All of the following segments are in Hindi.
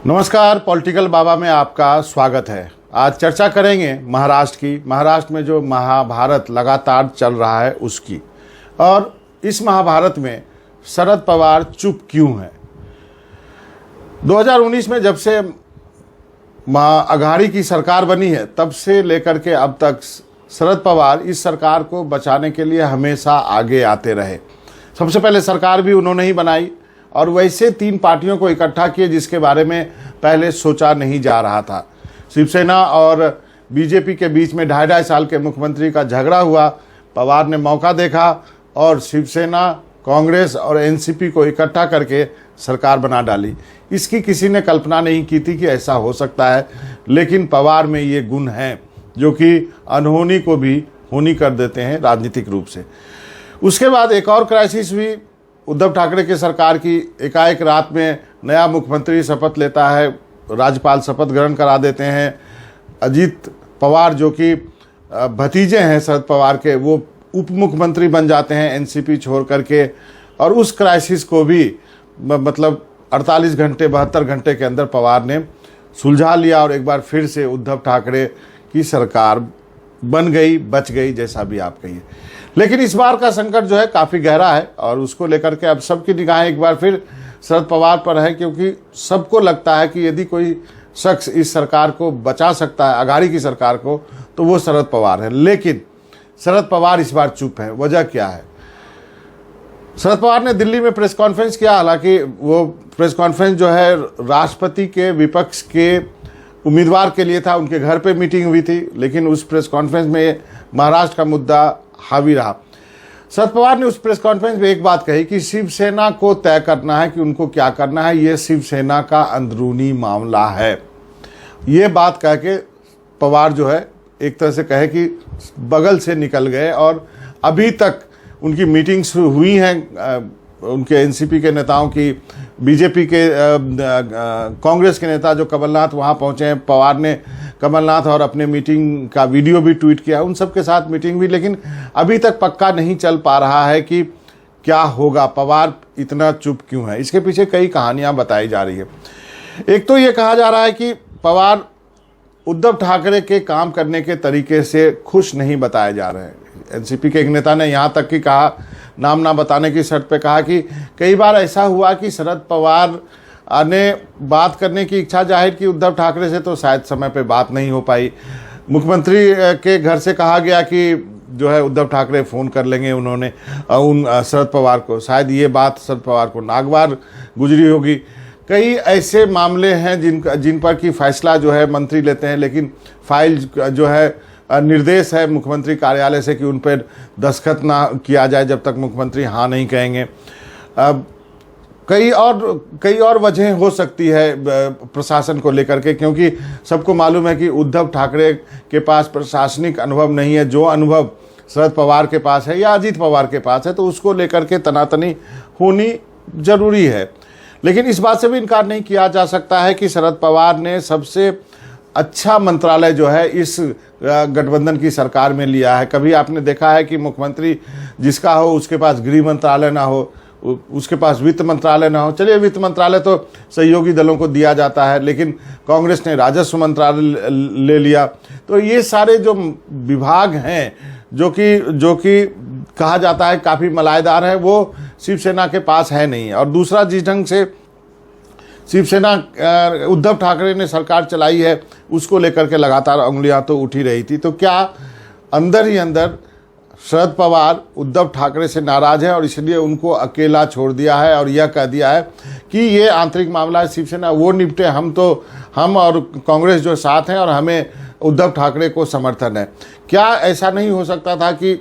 नमस्कार, पॉलिटिकल बाबा में आपका स्वागत है। आज चर्चा करेंगे महाराष्ट्र की। महाराष्ट्र में जो महाभारत लगातार चल रहा है उसकी, और इस महाभारत में शरद पवार चुप क्यों हैं। 2019 में जब से अघाड़ी की सरकार बनी है तब से लेकर के अब तक शरद पवार इस सरकार को बचाने के लिए हमेशा आगे आते रहे। सबसे पहले सरकार भी उन्होंने ही बनाई और वैसे तीन पार्टियों को इकट्ठा किए जिसके बारे में पहले सोचा नहीं जा रहा था। शिवसेना और बीजेपी के बीच में 2.5 साल के मुख्यमंत्री का झगड़ा हुआ। पवार ने मौका देखा और शिवसेना, कांग्रेस और एनसीपी को इकट्ठा करके सरकार बना डाली। इसकी किसी ने कल्पना नहीं की थी कि ऐसा हो सकता है, लेकिन पवार में ये गुण हैं जो कि अनहोनी को भी होनी कर देते हैं राजनीतिक रूप से। उसके बाद एक और क्राइसिस हुई उद्धव ठाकरे की सरकार की। एकाएक रात में नया मुख्यमंत्री शपथ लेता है, राज्यपाल शपथ ग्रहण करा देते हैं। अजीत पवार जो कि भतीजे हैं शरद पवार के, वो उप मुख्यमंत्री बन जाते हैं एनसीपी छोड़ करके। और उस क्राइसिस को भी 48 घंटे 72 घंटे के अंदर पवार ने सुलझा लिया और एक बार फिर से उद्धव ठाकरे की सरकार बन गई, बच गई, जैसा भी आप कहिए। लेकिन इस बार का संकट जो है काफ़ी गहरा है और उसको लेकर के अब सबकी निगाहें एक बार फिर शरद पवार पर है, क्योंकि सबको लगता है कि यदि कोई शख्स इस सरकार को बचा सकता है, अघाड़ी की सरकार को, तो वो शरद पवार है। लेकिन शरद पवार इस बार चुप है। वजह क्या है? शरद पवार ने दिल्ली में प्रेस कॉन्फ्रेंस किया। हालांकि वो प्रेस कॉन्फ्रेंस जो है राष्ट्रपति के विपक्ष के उम्मीदवार के लिए था, उनके घर पे मीटिंग हुई थी, लेकिन उस प्रेस कॉन्फ्रेंस में महाराष्ट्र का मुद्दा हावी रहा। शरद पवार ने उस प्रेस कॉन्फ्रेंस में एक बात कही कि शिवसेना को तय करना है कि उनको क्या करना है, ये शिवसेना का अंदरूनी मामला है। ये बात कह के पवार जो है एक तरह से कहे कि बगल से निकल गए और अभी तक उनकी मीटिंग्स हुई हैं, उनके एनसीपी के नेताओं की, बीजेपी के कांग्रेस के नेता जो कमलनाथ वहाँ पहुँचे हैं। पवार ने कमलनाथ और अपने मीटिंग का वीडियो भी ट्वीट किया, उन सब के साथ मीटिंग हुई, लेकिन अभी तक पक्का नहीं चल पा रहा है कि क्या होगा। पवार इतना चुप क्यों है? इसके पीछे कई कहानियाँ बताई जा रही है। एक तो ये कहा जा रहा है कि पवार उद्धव ठाकरे के काम करने के तरीके से खुश नहीं बताए जा रहे हैं। एनसीपी के एक नेता ने यहाँ तक कि कहा, नाम ना बताने की शर्त पे कहा कि कई बार ऐसा हुआ कि शरद पवार ने बात करने की इच्छा जाहिर की उद्धव ठाकरे से, तो शायद समय पे बात नहीं हो पाई। मुख्यमंत्री के घर से कहा गया कि जो है उद्धव ठाकरे फ़ोन कर लेंगे उन्होंने शरद पवार को, शायद ये बात शरद पवार को नागवार गुजरी होगी। कई ऐसे मामले हैं जिन पर कि फैसला जो है मंत्री लेते हैं, लेकिन फाइल जो है निर्देश है मुख्यमंत्री कार्यालय से कि उन पर दस्तखत ना किया जाए जब तक मुख्यमंत्री हाँ नहीं कहेंगे। कई और वजह हो सकती है प्रशासन को लेकर के, क्योंकि सबको मालूम है कि उद्धव ठाकरे के पास प्रशासनिक अनुभव नहीं है। जो अनुभव शरद पवार के पास है या अजीत पवार के पास है, तो उसको लेकर के तनातनी होनी जरूरी है। लेकिन इस बात से भी इनकार नहीं किया जा सकता है कि शरद पवार ने सबसे अच्छा मंत्रालय जो है इस गठबंधन की सरकार में लिया है। कभी आपने देखा है कि मुख्यमंत्री जिसका हो उसके पास गृह मंत्रालय ना हो, उसके पास वित्त मंत्रालय ना हो। चलिए, वित्त मंत्रालय तो सहयोगी दलों को दिया जाता है, लेकिन कांग्रेस ने राजस्व मंत्रालय ले लिया। तो ये सारे जो विभाग हैं जो कि कहा जाता है काफ़ी मलायदार है, वो शिवसेना के पास है नहीं। और दूसरा, जिस ढंग से शिवसेना उद्धव ठाकरे ने सरकार चलाई है उसको लेकर के लगातार उंगलियां तो उठी रही थी। तो क्या अंदर ही अंदर शरद पवार उद्धव ठाकरे से नाराज है और इसलिए उनको अकेला छोड़ दिया है और यह कह दिया है कि ये आंतरिक मामला है, शिवसेना वो निपटे, हम और कांग्रेस जो साथ हैं और हमें उद्धव ठाकरे को समर्थन है। क्या ऐसा नहीं हो सकता था कि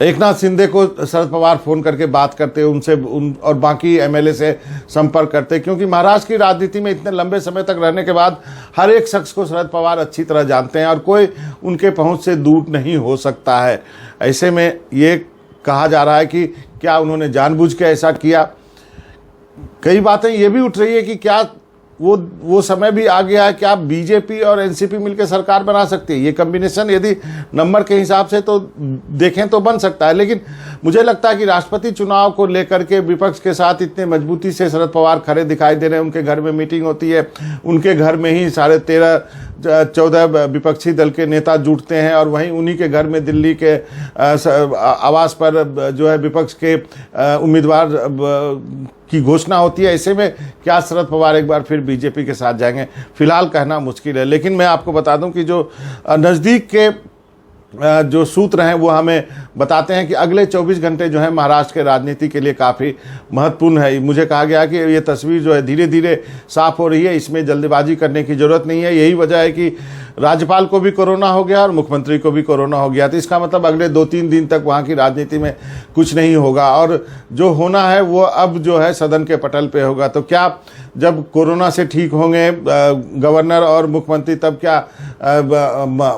एकनाथ शिंदे को शरद पवार फ़ोन करके बात करते, उनसे और बाकी एमएलए से संपर्क करते? क्योंकि महाराष्ट्र की राजनीति में इतने लंबे समय तक रहने के बाद हर एक शख्स को शरद पवार अच्छी तरह जानते हैं और कोई उनके पहुंच से दूर नहीं हो सकता है। ऐसे में ये कहा जा रहा है कि क्या उन्होंने जानबूझ के ऐसा किया। कई बातें ये भी उठ रही है कि क्या वो समय भी आ गया है कि आप बीजेपी और एनसीपी मिलकर सरकार बना सकती है। ये कॉम्बिनेशन यदि नंबर के हिसाब से तो देखें तो बन सकता है, लेकिन मुझे लगता है कि राष्ट्रपति चुनाव को लेकर के विपक्ष के साथ इतने मजबूती से शरद पवार खड़े दिखाई दे रहे हैं। उनके घर में मीटिंग होती है, उनके घर में ही 13.5-14 विपक्षी दल के नेता जुटते हैं और वहीं उन्हीं के घर में दिल्ली के आवास पर जो है विपक्ष के उम्मीदवार की घोषणा होती है। ऐसे में क्या शरद पवार एक बार फिर बीजेपी के साथ जाएंगे, फिलहाल कहना मुश्किल है। लेकिन मैं आपको बता दूं कि जो नज़दीक के जो सूत्र हैं वो हमें बताते हैं कि अगले 24 घंटे जो है महाराष्ट्र के राजनीति के लिए काफ़ी महत्वपूर्ण है। मुझे कहा गया कि ये तस्वीर जो है धीरे धीरे साफ हो रही है, इसमें जल्दबाजी करने की ज़रूरत नहीं है। यही वजह है कि राज्यपाल को भी कोरोना हो गया और मुख्यमंत्री को भी कोरोना हो गया, तो इसका मतलब अगले 2-3 दिन तक वहाँ की राजनीति में कुछ नहीं होगा और जो होना है वो अब जो है सदन के पटल पे होगा। तो क्या जब कोरोना से ठीक होंगे गवर्नर और मुख्यमंत्री, तब क्या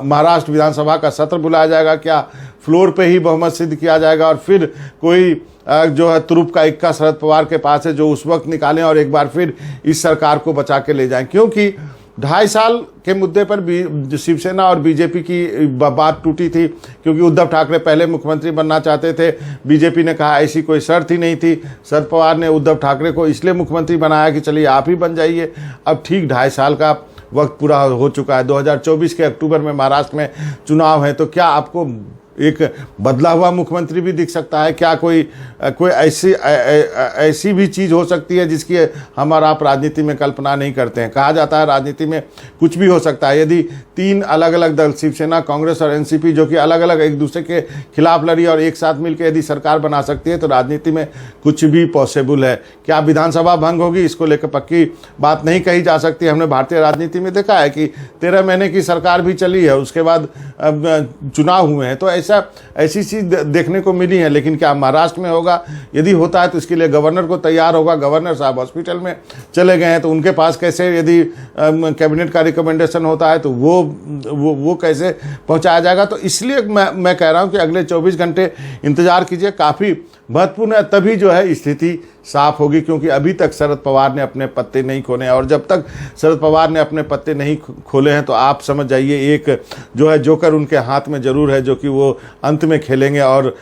महाराष्ट्र विधानसभा का सत्र बुलाया जाएगा? क्या फ्लोर पे ही बहुमत सिद्ध किया जाएगा और फिर कोई जो है तुरुप का इक्का शरद पवार के पास है जो उस वक्त निकालें और एक बार फिर इस सरकार को बचा के ले जाएं? क्योंकि 2.5 साल के मुद्दे पर शिवसेना और बीजेपी की बात टूटी थी, क्योंकि उद्धव ठाकरे पहले मुख्यमंत्री बनना चाहते थे। बीजेपी ने कहा ऐसी कोई शर्त ही नहीं थी। शरद पवार ने उद्धव ठाकरे को इसलिए मुख्यमंत्री बनाया कि चलिए आप ही बन जाइए। अब ठीक 2.5 साल का वक्त पूरा हो चुका है। 2024 के अक्टूबर में महाराष्ट्र में चुनाव है, तो क्या आपको एक बदला हुआ मुख्यमंत्री भी दिख सकता है? क्या कोई ऐसी भी चीज़ हो सकती है जिसकी हम और आप राजनीति में कल्पना नहीं करते हैं? कहा जाता है राजनीति में कुछ भी हो सकता है। यदि 3 अलग अलग दल, शिवसेना, कांग्रेस और एनसीपी, जो कि अलग अलग एक दूसरे के खिलाफ लड़ी और एक साथ मिलकर यदि सरकार बना सकती है तो राजनीति में कुछ भी पॉसिबल है। क्या विधानसभा भंग होगी? इसको लेकर पक्की बात नहीं कही जा सकती। हमने भारतीय राजनीति में देखा है कि 13 महीने की सरकार भी चली है, उसके बाद चुनाव हुए हैं, तो ऐसी चीज देखने को मिली है। लेकिन क्या महाराष्ट्र में होगा? यदि होता है तो इसके लिए गवर्नर को तैयार होगा। गवर्नर साहब हॉस्पिटल में चले गए हैं, तो उनके पास कैसे, यदि कैबिनेट का रिकमेंडेशन होता है तो वो कैसे पहुंचाया जाएगा? तो इसलिए मैं कह रहा हूं कि अगले 24 घंटे इंतजार कीजिए, काफ़ी महत्वपूर्ण है। तभी जो है स्थिति साफ होगी, क्योंकि अभी तक शरद पवार ने अपने पत्ते नहीं खोले हैं और जब तक शरद पवार ने अपने पत्ते नहीं खोले हैं तो आप समझ जाइए एक जो है जोकर उनके हाथ में जरूर है, जो कि वो अंत में खेलेंगे। और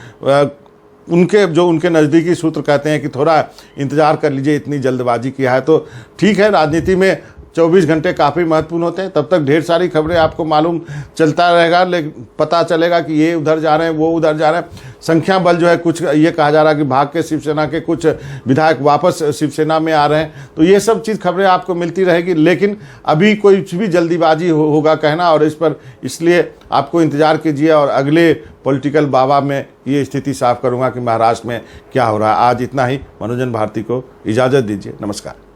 उनके नज़दीकी सूत्र कहते हैं कि थोड़ा इंतज़ार कर लीजिए, इतनी जल्दबाजी किया है तो ठीक है। राजनीति में 24 घंटे काफ़ी महत्वपूर्ण होते हैं, तब तक ढेर सारी खबरें आपको मालूम चलता रहेगा, लेकिन पता चलेगा कि ये उधर जा रहे हैं, वो उधर जा रहे हैं। संख्या बल जो है, कुछ ये कहा जा रहा है कि भाग के शिवसेना के कुछ विधायक वापस शिवसेना में आ रहे हैं, तो ये सब चीज़ खबरें आपको मिलती रहेगी। लेकिन अभी कोई भी जल्दीबाजी होगा कहना, और इस पर इसलिए आपको इंतज़ार कीजिए और अगले पॉलिटिकल बाबा में ये स्थिति साफ करूँगा कि महाराष्ट्र में क्या हो रहा है। आज इतना ही। मनोजन भारती को इजाज़त दीजिए। नमस्कार।